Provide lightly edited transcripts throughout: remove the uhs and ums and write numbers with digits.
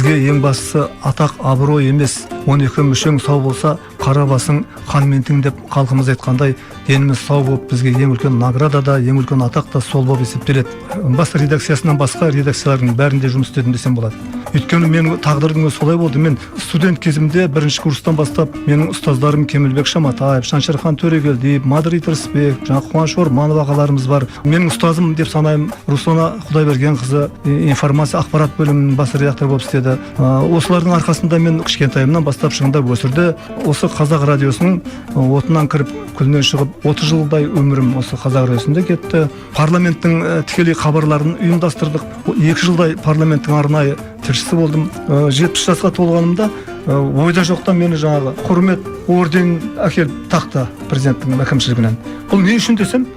бізге ең бастысы атақ абырой емес, 12 мүшең сау болса, қара басың ханмен тең деп халқымыз айтқандай, деніміз сау болып, бізге ең үлкен награда да, ең үлкен атақ та сол болып есептеледі. Бас редакциясынан басқа редакциялардың бәрінде жұмыс істедім десем болады. Өйткені менің тағдырым солай болды. Мен студент кезімде бірінші курстан бастап менің ұстаздарым Кемелбек Шаматаев, Шаншархан Төрегелдиев, Мадрид Рысбек, Қуаныш Орманов ағаларымыз бар. Менің ұстазым деп санаймын Руслана Құдайбергенқызы, информация ақпарат бөлімінің бас редакторы болып істеді. Осылардың арқасында мен кішкентайымнан бастап шыңдап өсірді. Осы Қазақ радиосының отынан кіріп, күлінен шығып, 30 жылдай өмірім осы Қазақ радиосында кетті. Парламенттің тікелей хабарларын ұйымдастырдық. 2 жылдай парламенттің арнайы тілшісі болдым. 70 жасқа толғанымда ойда жоқта мені жаңағы құрмет орден әкеліп тақты президенттің әкімшілігінен. Бұл не үшін десем,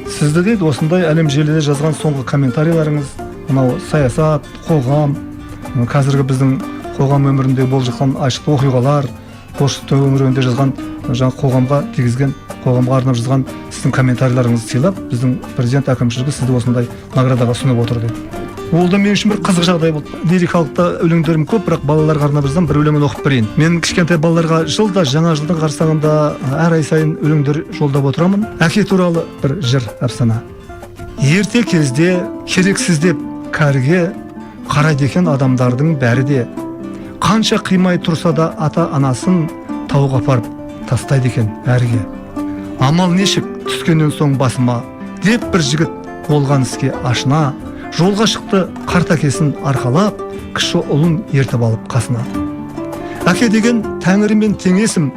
сізді дейді осындай әлем желіде жазған соңғы комментарийлеріңіз, мынау саясат, қоғам, қазіргі біздің қоғам өмірінде болып жатқан айшықты оқиғалар, бошты өмірінде жазған жаңа қоғамға тигізген, қоғамға арнап жазған сіздің комментарийлеріңізді сыйлап, біздің президент әкімшілігі сізді осындай наградаға ұсынып отыр дейді. Ол да мен үшін бір қызық жағдай болды. Лирикалықта өлеңдерім көп, бірақ балаларға арнап жазсам бір өлеңін оқып берейін. Мен кішкентай балаларға жылда жаңа жылдың қарсаңында әр ай сайын өлеңдер жолдап отырамын. Әке туралы бір жыр әпсана. Ерте кезде керексіз деп кәріге қарайды екен адамдардың бәрі де. Қанша қимай тұрса да ата анасын тауға апарып тастайды екен әрге. Амал нешік түскеннен соң басыма деп бір жігіт болған іске ашына. Жолға шықты қарт әкесін арқалап, кіші ұлын ертіп алып қасына. Әке деген тәңірімен теңесім,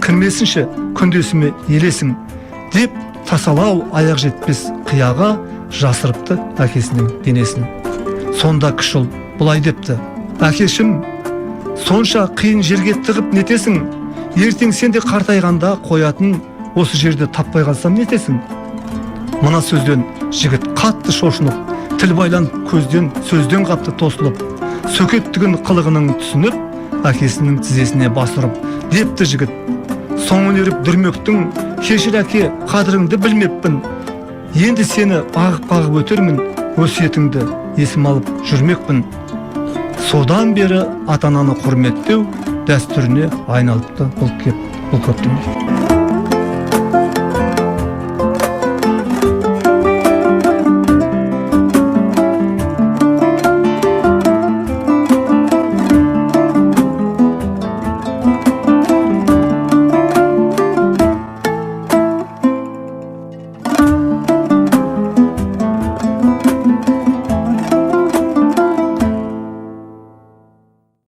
кірмесінші күндесіме елесің, деп тасалау аяқ жетпес қияға жасырыпты әкесінің денесін. Сонда кіші ұл бұлай депті: әкешім, сонша қиын жерге тығып нетесің, ертең сен де қартайғанда қоятын осы жерде таппай қалсам нетесің? Мына сөзден жігіт қатты шошынып, тіл байлан көзден, сөзден қапты тосылып, сөкеттігін қылығының түсініп, әкесінің тізесіне басырып, депті жігіт: соңын еріп дүрмектің, кешір әке, қадіріңді білмеппін, енді сені бағып өтермін, өсиетіңді есім алып жүрмекпін. Содан бері ата-ананы құрметтеу дәстүріне айналыпты бұл көптің.